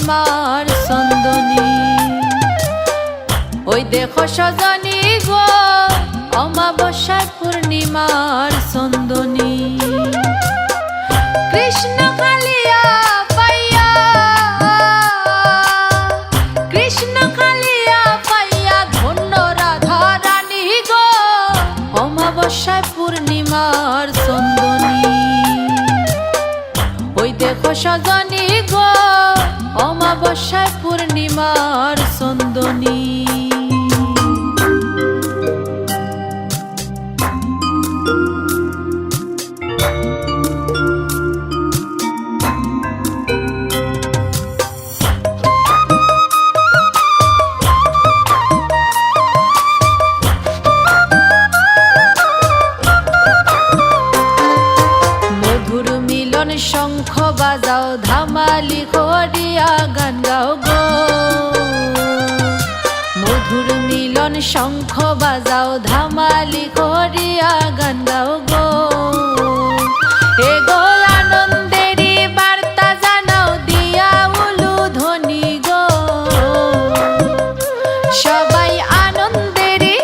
পূর্ণিমার চন্দনী। ওই দেখো সজনী গো অমাবস্যায় পূর্ণিমার চন্দনী। কৃষ্ণ কালিয়া পাইয়া, কৃষ্ণ কালিয়া পাইয়া ধন্য রাধা রানী গো অমাবস্যায় পূর্ণিমার চন্দনী। ওই দেখো সজনী গো অমাবস্যায় পূর্ণিমার চন্দনী। শঙ্খ বাজাও ধামালি করিয়া গান গাও গো, মধুর মিলন শঙ্খ বাজাও ধামালি করিয়া গান গাও গো। এ গো আনন্দেরই বার্তা জানাও দিয়া উলুধ্বনি গো, সবাই আনন্দেরই,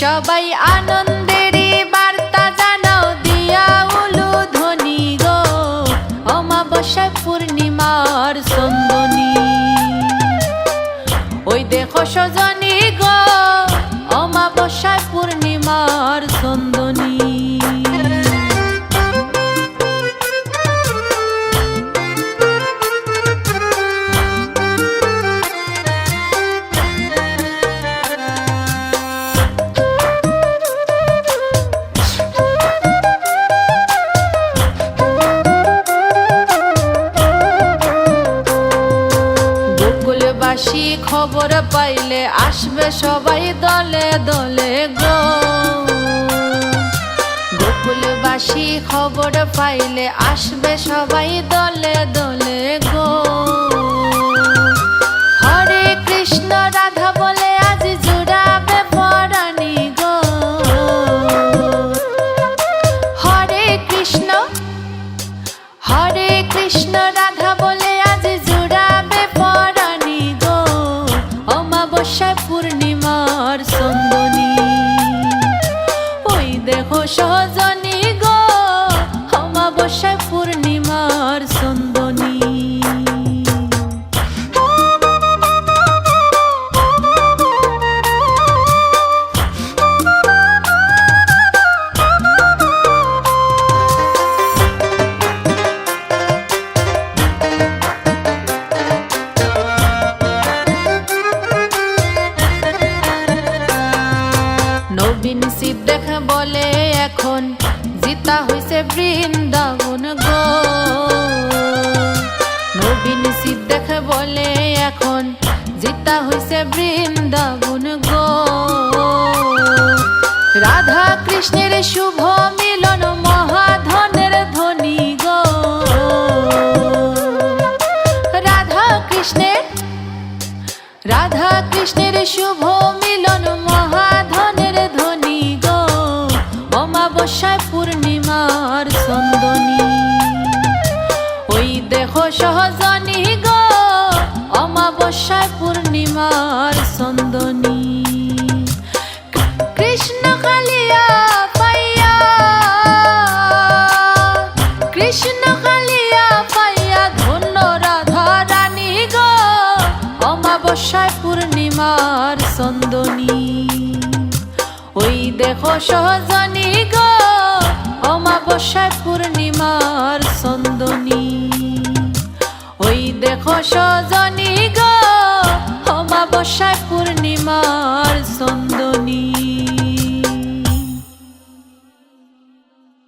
সবাই আনন্দেরই বার্তা জানাও দিয়া উলুধ্বনি গো অমাবস্যায় পূর্ণিমার চন্দনী। ওই দেখো সজনী গো অমাবস্যায় পূর্ণিমার চন্দনী। গোকুলবাসী খবর পাইলে আসবে সবাই দলে দলে গো, গোকুলবাসী খবর পাইলে আসবে সবাই দলে দলে গো। হরে কৃষ্ণ রাধা বলে আজ জুড়াবে পরাণী গো, হরে কৃষ্ণ, হরে কৃষ্ণ রাধা বলে আজ জুড়াবে পরাণী গো অমাবস্যায় পূর্ণিমার চন্দনী। ওই দেখো সজনী গো অমাবস্যায় পূর্ণিমার চন্দনী। নবীন সিদ্ধেখ বলে এখন জিতা হইছে বৃন্দাবন গো, নবীন সিদ্ধেখ বলে এখন জিতা হইছে বৃন্দাবন গো। রাধা কৃষ্ণের শুভ মিলন মহাধনের ধ্বনি গো, রাধা কৃষ্ণের, রাধা কৃষ্ণের শুভ মিলন মহাধনের ধ্বনি গো অমাবস্যায় পূর্ণিমার চন্দনী। ওই দেখো সজনী গো অমাবস্যায় পূর্ণিমার চন্দনী। কৃষ্ণ কালিয়া পাইয়া, কৃষ্ণ কালিয়া পাইয়া ধন্য রাধা রানী গো অমাবস্যায় পূর্ণিমার চন্দনী। ওই দেখো সজনী গো অমাবস্যায় পূর্ণিমার চন্দনী। ওই দেখো সজনী গো অমাবস্যায় পূর্ণিমার